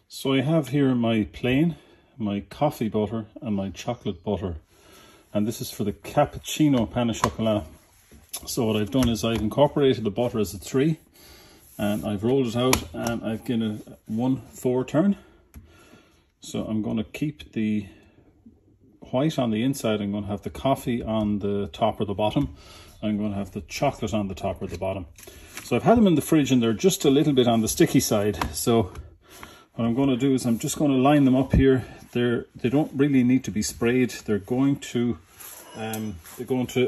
So I have here my plain, my coffee butter and my chocolate butter, and this is for the cappuccino pain au chocolat. So what I've done is I've incorporated the butter as a 3 and I've rolled it out and I've given it 1/4 turn. So I'm going to keep the white on the inside, I'm going to have the coffee on the top or the bottom, I'm going to have the chocolate on the top or the bottom. So I've had them in the fridge and they're just a little bit on the sticky side. So what I'm going to do is I'm just going to line them up here. They don't really need to be sprayed. They're going to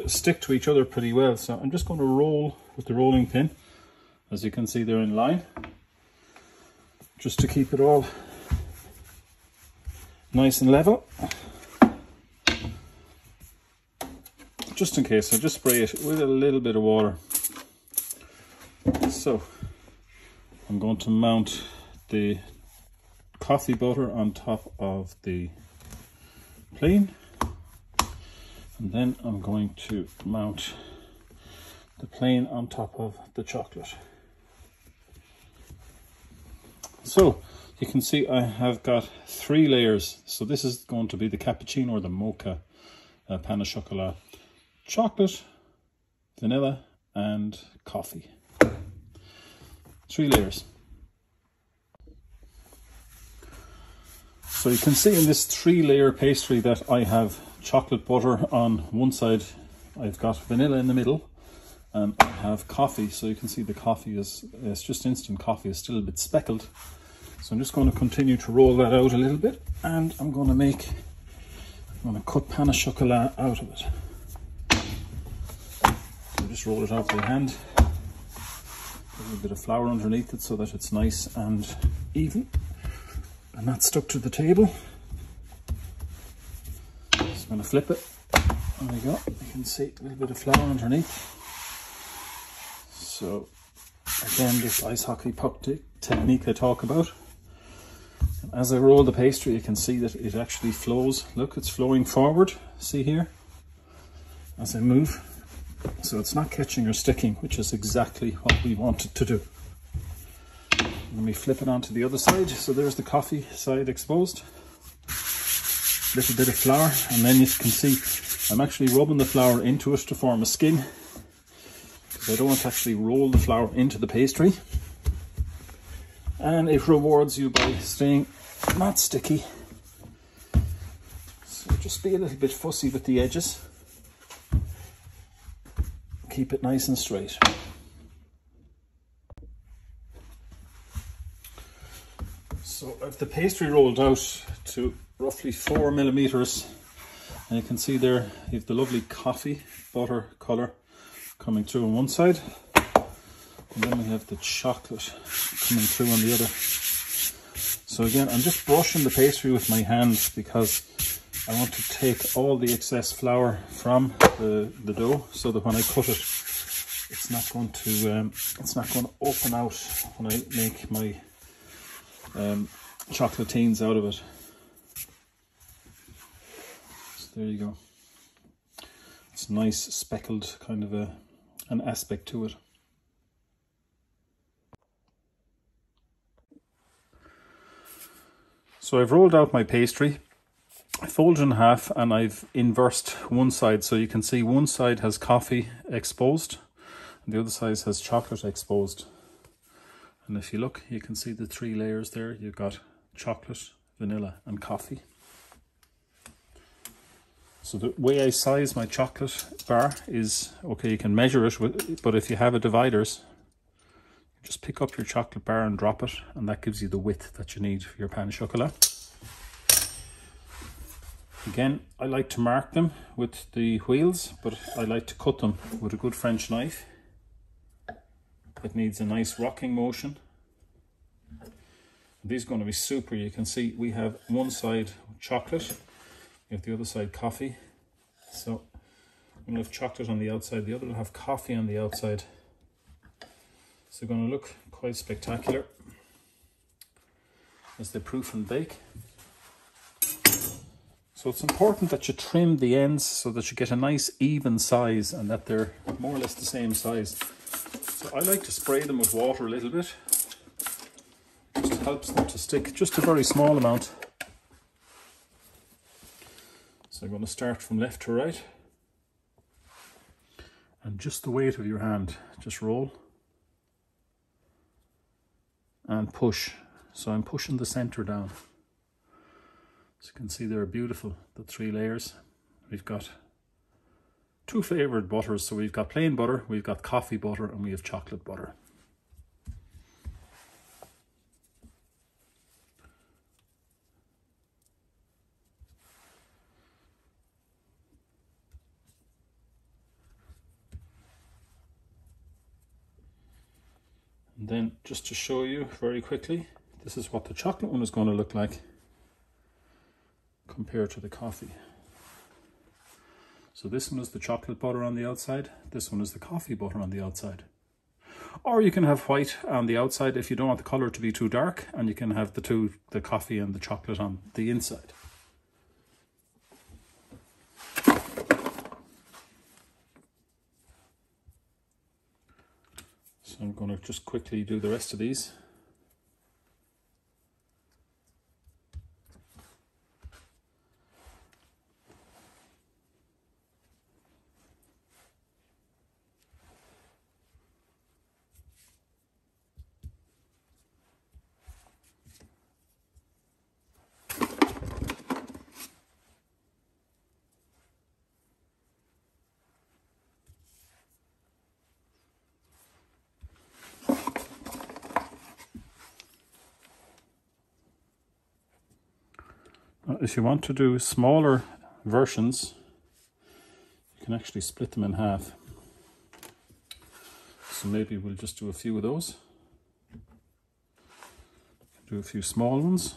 stick to each other pretty well. So I'm just going to roll with the rolling pin. As you can see, they're in line, just to keep it all nice and level. Just in case, I just spray it with a little bit of water. So I'm going to mount the coffee butter on top of the plain, and then I'm going to mount the plain on top of the chocolate. So you can see I have got 3 layers. So this is going to be the cappuccino or the mocha pain au chocolat. Chocolate, vanilla and coffee. 3 layers. So you can see in this 3-layer pastry that I have chocolate butter on one side, I've got vanilla in the middle, and I have coffee. So you can see the coffee it's just instant coffee, it's still a bit speckled. So I'm just going to continue to roll that out a little bit, and I'm going to cut pain au chocolat out of it. So just roll it out by hand. A little bit of flour underneath it so that it's nice and even and not stuck to the table. Just going to flip it. There we go. You can see a little bit of flour underneath. So again, this ice hockey puck technique I talk about. And as I roll the pastry, you can see that it actually flows. Look, it's flowing forward. See here? As I move. So it's not catching or sticking, which is exactly what we want it to do. Let me flip it onto the other side. So there's the coffee side exposed. Little bit of flour, and then you can see I'm actually rubbing the flour into it to form a skin, because I don't want to actually roll the flour into the pastry. And it rewards you by staying not sticky. So just be a little bit fussy with the edges. Keep it nice and straight. So I've the pastry rolled out to roughly 4 millimeters, and you can see there you have the lovely coffee butter colour coming through on one side, and then we have the chocolate coming through on the other. So again, I'm just brushing the pastry with my hand because I want to take all the excess flour from the dough, so that when I cut it, it's not going to open out when I make my chocolatines out of it. So there you go. It's nice speckled kind of an aspect to it. So I've rolled out my pastry. I fold it in half and I've inversed one side, so you can see one side has coffee exposed and the other side has chocolate exposed. And if you look, you can see the 3 layers there. You've got chocolate, vanilla and coffee. So the way I size my chocolate bar is, okay, you can measure it, but if you have a dividers, just pick up your chocolate bar and drop it, and that gives you the width that you need for your pain au chocolat. Again, I like to mark them with the wheels, but I like to cut them with a good French knife. It needs a nice rocking motion. These are going to be super. You can see we have one side chocolate, we have the other side coffee. So I'm going to have chocolate on the outside, the other will have coffee on the outside. So they're going to look quite spectacular as they proof and bake. So it's important that you trim the ends so that you get a nice even size and that they're more or less the same size. So I like to spray them with water a little bit, just to helps them to stick just a very small amount. So I'm going to start from left to right. And just the weight of your hand, just roll and push. So I'm pushing the center down. So you can see they're beautiful, the 3 layers. We've got 2 flavored butters. So we've got plain butter, we've got coffee butter, and we have chocolate butter. And then just to show you very quickly, this is what the chocolate one is going to look like compared to the coffee. So this one is the chocolate butter on the outside, this one is the coffee butter on the outside. Or you can have white on the outside if you don't want the colour to be too dark, and you can have the coffee and the chocolate on the inside. So I'm going to just quickly do the rest of these. If you want to do smaller versions, you can actually split them in half. So maybe we'll just do a few of those. Do a few small ones.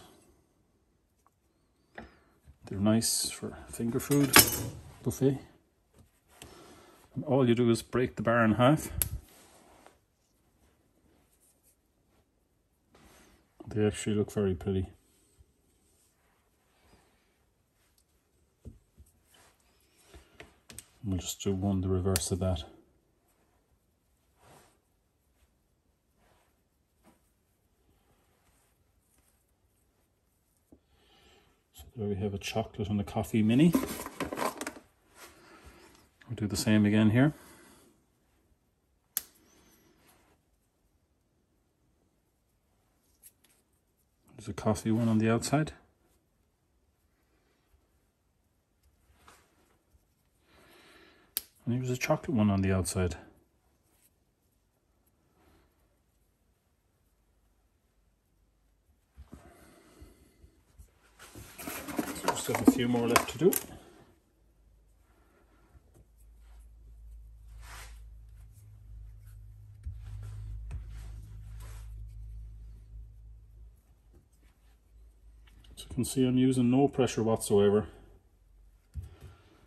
They're nice for finger food buffet. And all you do is break the bar in half. They actually look very pretty. We'll just do one the reverse of that. So there we have a chocolate and a coffee mini. We'll do the same again here. There's a coffee one on the outside. And here's a chocolate one on the outside. So just have a few more left to do. So you can see I'm using no pressure whatsoever.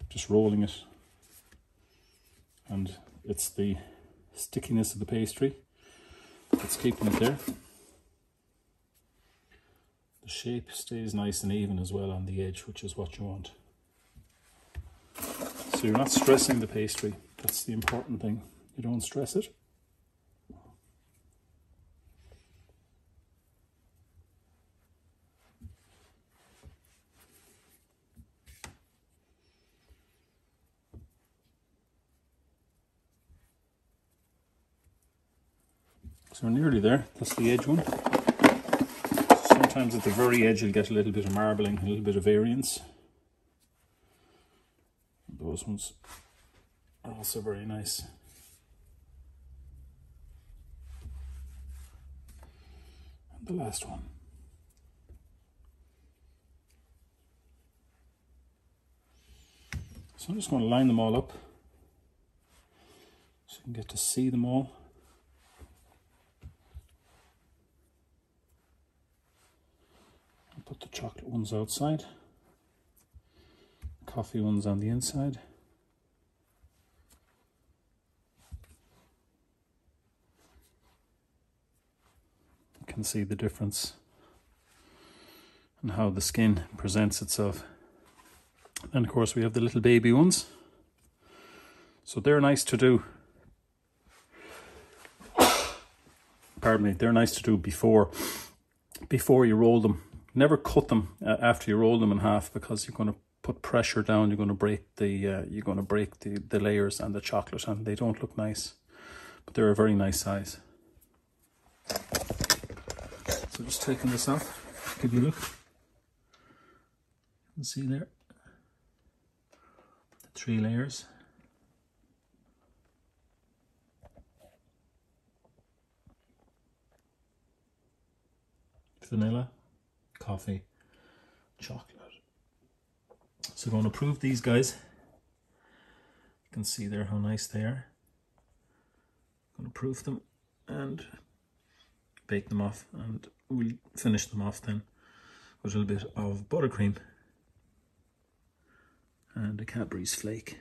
Just rolling it. And it's the stickiness of the pastry that's keeping it there. The shape stays nice and even as well on the edge, which is what you want. So you're not stressing the pastry. That's the important thing. You don't stress it. So we're nearly there. That's the edge one. Sometimes at the very edge you'll get a little bit of marbling, a little bit of variance. Those ones are also very nice. And the last one. So I'm just going to line them all up so you can get to see them all. Put the chocolate ones outside, coffee ones on the inside. You can see the difference and how the skin presents itself. And of course we have the little baby ones. So they're nice to do. Pardon me, they're nice to do before before you roll them. Never cut them after you roll them in half, because you're going to put pressure down. You're going to break the layers and the chocolate, and they don't look nice. But they're a very nice size. So just taking this off, give you a look. You can see there the 3 layers. Vanilla, coffee, chocolate. So going to prove these guys. You can see there how nice they are. Going to proof them and bake them off, and we'll finish them off then with a little bit of buttercream and a Cadbury's flake.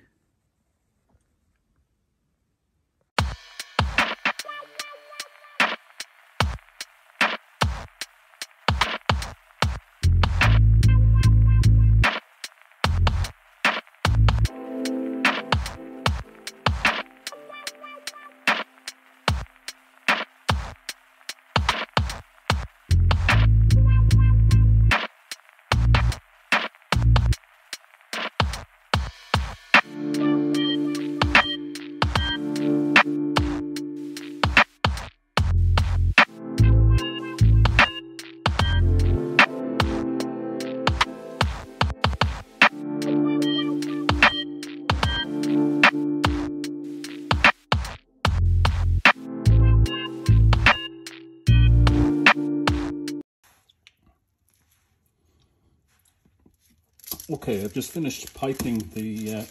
Okay, I've just finished piping the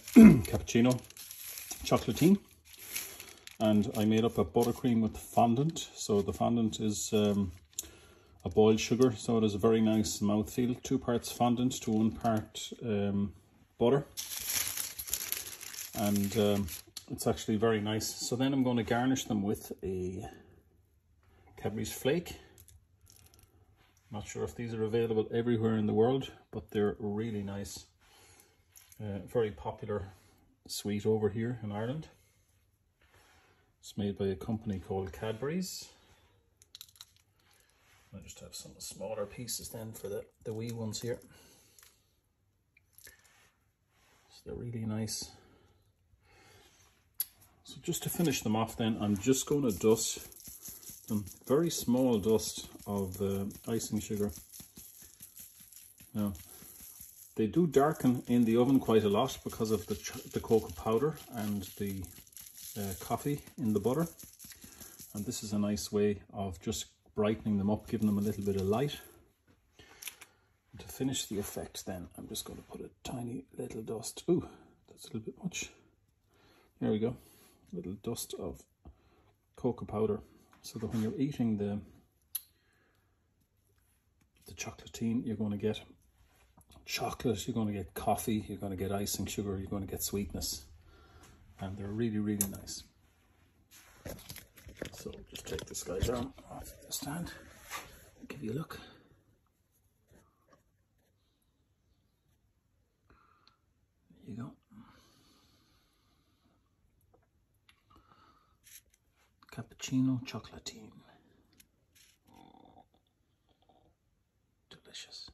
Cappuccino Chocolatine, and I made up a buttercream with fondant. So the fondant is a boiled sugar, so it is a very nice mouthfeel. 2 parts fondant to 1 part butter, and it's actually very nice. So then I'm going to garnish them with a Cadbury's flake. Not sure if these are available everywhere in the world, but they're really nice. Very popular sweet over here in Ireland. It's made by a company called Cadbury's. I just have some smaller pieces then for the wee ones here. So they're really nice. So just to finish them off then, I'm just going to dust some very small dust of icing sugar. Now, they do darken in the oven quite a lot because of the cocoa powder and the coffee in the butter. And this is a nice way of just brightening them up, giving them a little bit of light. And to finish the effect then, I'm just going to put a tiny little dust. Ooh, that's a little bit much. There we go. A little dust of cocoa powder, so that when you're eating the chocolatine, you're going to get chocolate, you're going to get coffee, you're going to get icing sugar, you're going to get sweetness, and they're really, really nice. So just take this guy down off the stand, give you a look. There you go. Cappuccino Chocolatine. Delicious.